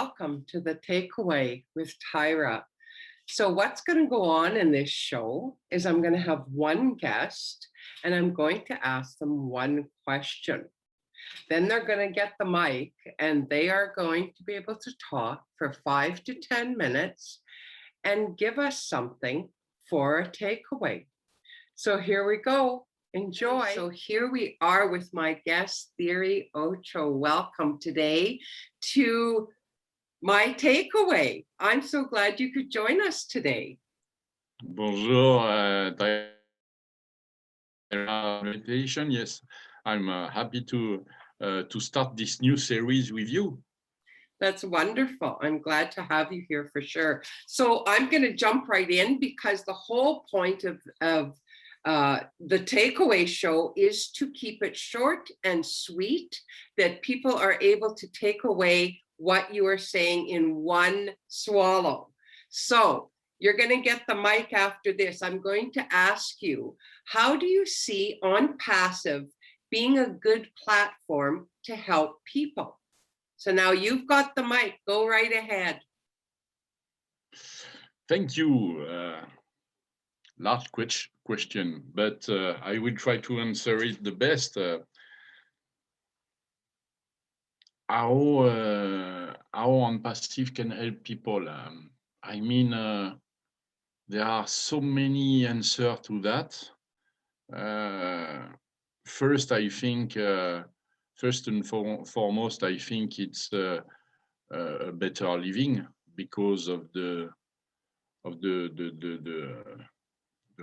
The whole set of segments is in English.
welcome to the Takeaway with Tyra. So, what's going to go on in this show is I'm going to have one guest and I'm going to ask them one question. Then they're going to get the mic and they are going to be able to talk for 5 to 10 minutes and give us something for a takeaway. So, here we go. Enjoy. So here we are with my guest, Thierry Ocho. Welcome today to my takeaway. I'm so glad you could join us today. Bonjour, invitation. Yes, I'm happy to start this new series with you. That's wonderful. I'm glad to have you here for sure. So I'm going to jump right in because the whole point of the takeaway show is to keep it short and sweet, that people are able to take away what you are saying in one swallow. So you're going to get the mic after this. I'm going to ask you, how do you see On Passive being a good platform to help people? So now you've got the mic. Go right ahead. Thank you. Large question, but I will try to answer it the best. How On Passive can help people? I mean, there are so many answers to that. First, I think, first and foremost, I think it's a better living because of the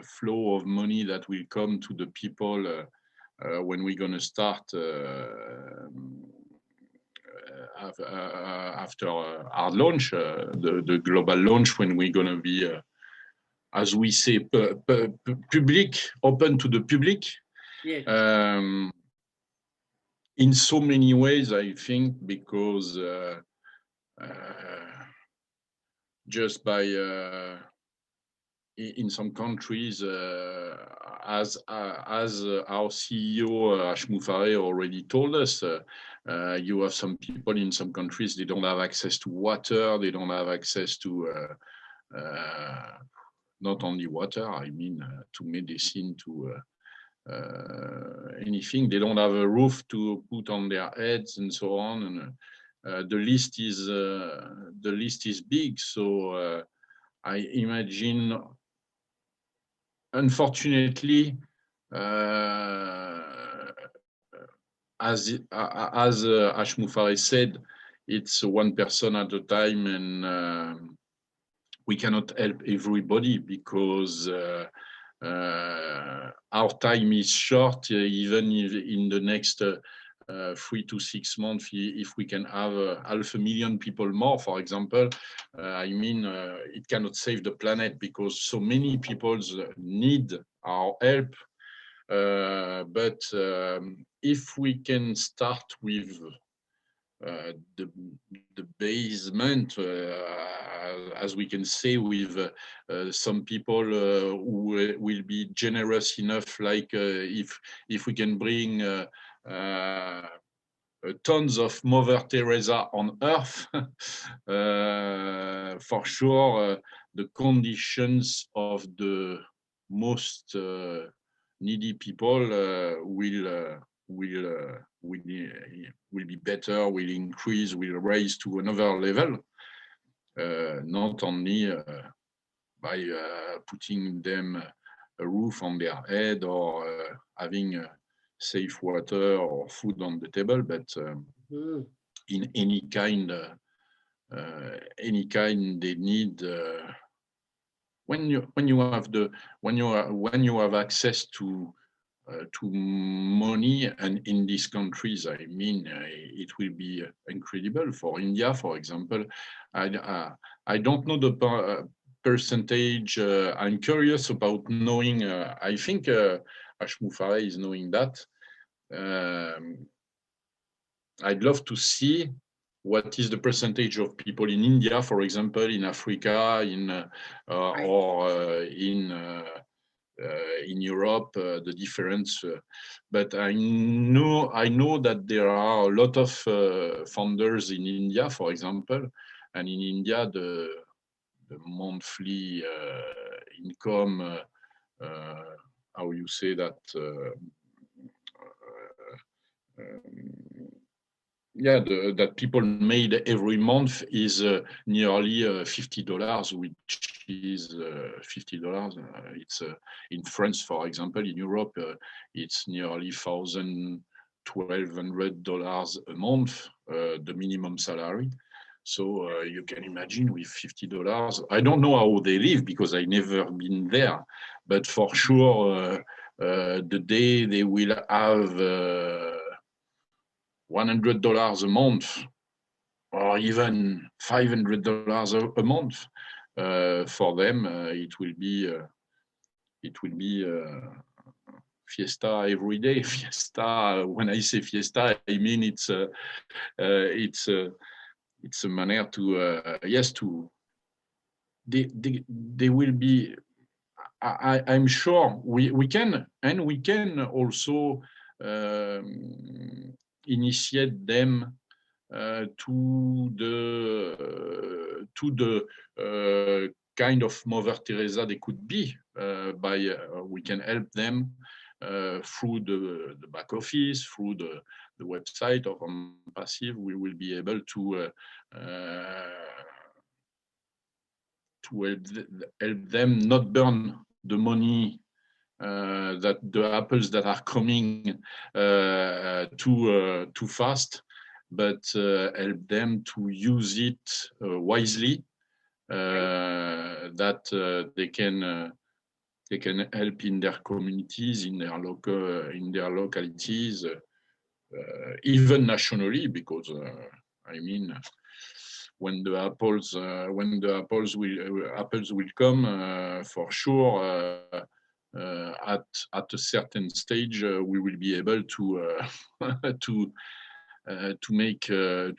flow of money that will come to the people when we're going to start after our launch, the global launch, when we're going to be, as we say, public, open to the public. Yes. In so many ways, I think, because just by in some countries, as our CEO Ashmou Fareh already told us, you have some people in some countries, they don't have access to water, they don't have access to not only water, I mean to medicine, to anything. They don't have a roof to put on their heads and so on. And the list is big. So I imagine, unfortunately, as Ashmou Fareh said, it's one person at a time, and we cannot help everybody because our time is short. Even if in the next 3 to 6 months, if we can have 500,000 people more, for example, I mean, it cannot save the planet because so many people need our help. But if we can start with the basement, as we can say, with some people who will be generous enough, like if we can bring tons of Mother Teresa on Earth, for sure, the conditions of the most needy people will be better, will increase, will raise to another level, not only by putting them a roof on their head or having safe water or food on the table, but in any kind they need. When you have access to money, and in these countries, I mean, it will be incredible. For India, for example, I don't know the percentage. I'm curious about knowing. I think Ashmou Fareh is knowing that. I'd love to see what is the percentage of people in India, for example, in Africa, in or in in Europe, the difference. But I know that there are a lot of founders in India, for example, and in India the monthly income, how you say that? Yeah, that people made every month is nearly $50, which is $50. It's in France, for example, in Europe, it's nearly $1,200 a month, the minimum salary. So you can imagine with $50. I don't know how they live because I never been there, but for sure, the day they will have $100 a month, or even $500 a month, for them, it will be fiesta every day. Fiesta. When I say fiesta, I mean it's a manner to yes, to they will be. I'm sure we can, and we can also initiate them to the kind of Mother Teresa they could be, by we can help them through the back office, through the website of Passive. We will be able to help them not burn the money, that the apples that are coming too fast, but help them to use it wisely, that they can help in their communities, in their localities, even nationally, because I mean, when the apples will come, for sure, at a certain stage, we will be able to make to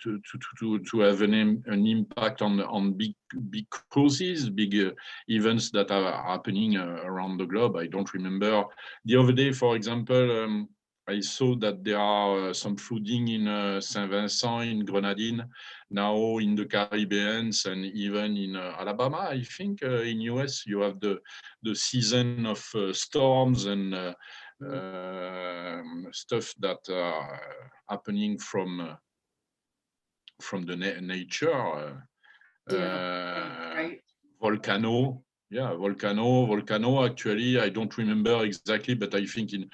have an impact on big causes, big events that are happening around the globe. I don't remember the other day, for example. I saw that there are some flooding in Saint Vincent, in Grenadine, now in the Caribbean, and even in Alabama. I think in US you have the season of storms and stuff that are happening from the nature. Right. Volcano. Yeah, volcano. Actually, I don't remember exactly, but I think in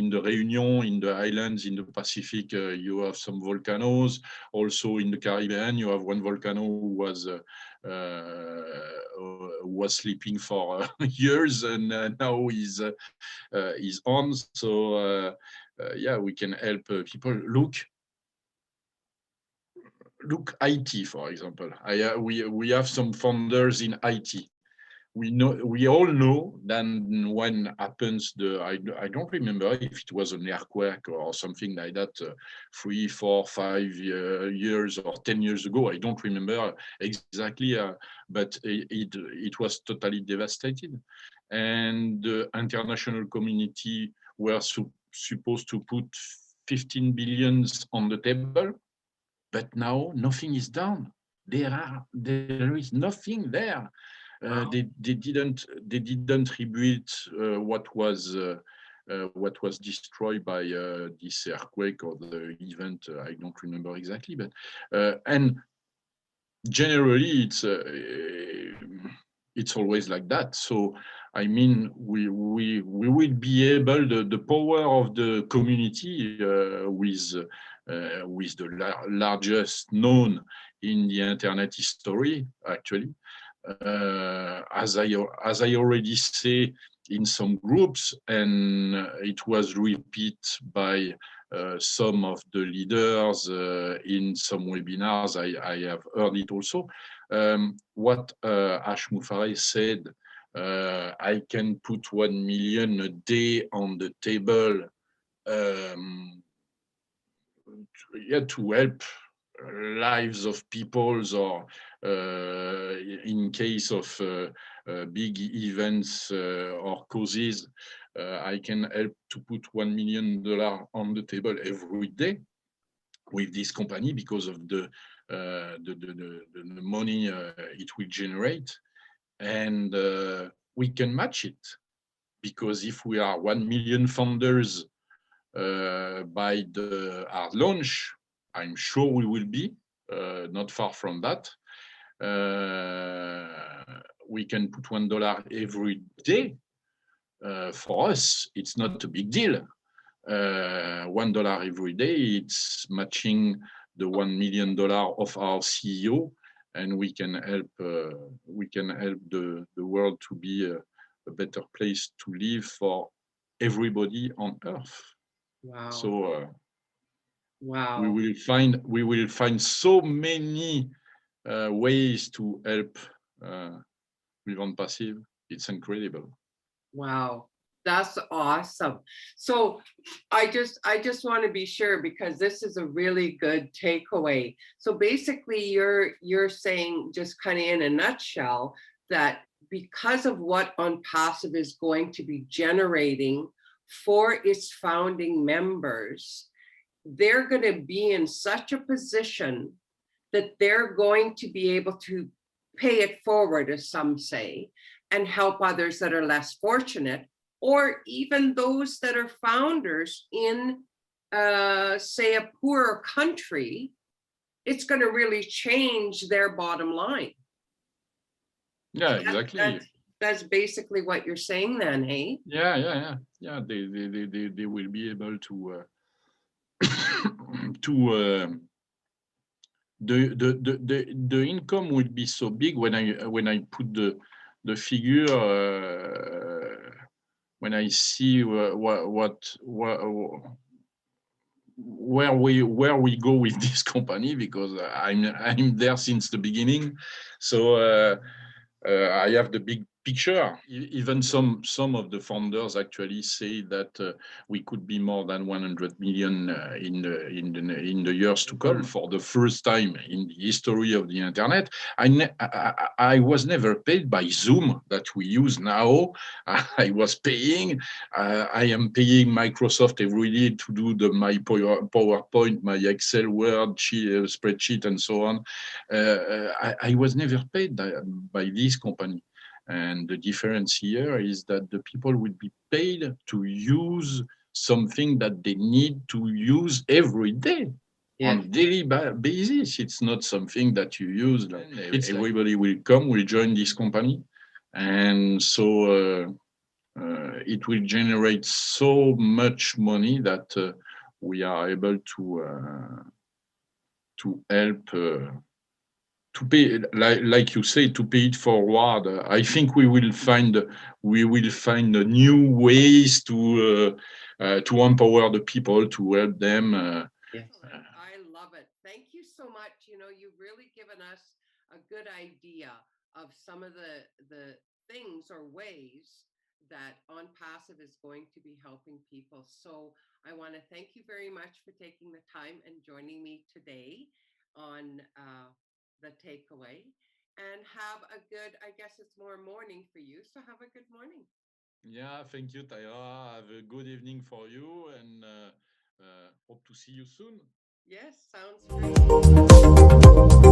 the Réunion, in the islands, in the Pacific, you have some volcanoes. Also in the Caribbean, you have one volcano who was sleeping for years, and now he's on. So yeah, we can help people. Look, IT, for example. We have some founders in IT. We all know that when happens I don't remember if it was an earthquake or something like that 3, 4, 5 years or 10 years ago. I don't remember exactly, but it was totally devastated, and the international community were supposed to put 15 billions on the table, but now nothing is done. There is nothing there. Wow. They didn't rebuild what was destroyed by this earthquake or the event. I don't remember exactly, but and generally it's always like that. So I mean, we will be able, the power of the community with the largest known in the internet history, actually. As I already say, in some groups, and it was repeated by some of the leaders in some webinars. I have heard it also. What Ash Mufareh said, I can put 1 million a day on the table, to help lives of peoples, or in case of big events or causes, I can help to put $1 million on the table every day with this company because of the money it will generate, and we can match it, because if we are 1 million founders by our launch, I'm sure we will be not far from that. We can put $1 every day. For us, it's not a big deal. $1 every day, it's matching the $1 million of our CEO, and we can help the world to be a better place to live for everybody on earth. Wow. So wow. we will find so many ways to help with OnPassive. It's incredible. Wow, that's awesome. So I just want to be sure, because this is a really good takeaway. So basically you're saying, just kind of in a nutshell, that because of what OnPassive is going to be generating for its founding members, they're going to be in such a position that they're going to be able to pay it forward, as some say, and help others that are less fortunate, or even those that are founders in, say, a poorer country. It's going to really change their bottom line. Yeah, exactly. That's basically what you're saying then, hey? Yeah. They will be able to the income will be so big when I put the figure, when I see where we go with this company, because I'm there since the beginning. So I have the big picture. Even some of the founders actually say that we could be more than 100 million in the years to come, for the first time in the history of the internet. I was never paid by Zoom that we use now. I was paying. I am paying Microsoft every day to do my PowerPoint, my Excel, Word, spreadsheet, and so on. I was never paid by this company. And the difference here is that the people will be paid to use something that they need to use every day. Yeah. On a daily basis. It's not something that you use. Everybody will come, will join this company. And so it will generate so much money that we are able to help to pay, like you say, to pay it forward. I think we will find new ways to empower the people, to help them. Yes. I love it. Thank you so much. You've really given us a good idea of some of the things or ways that OnPassive is going to be helping people. So I want to thank you very much for taking the time and joining me today on the takeaway, and have a good, I guess it's more morning for you, so have a good morning. Yeah, thank you, Tyra. Have a good evening for you, and hope to see you soon. Yes, sounds great.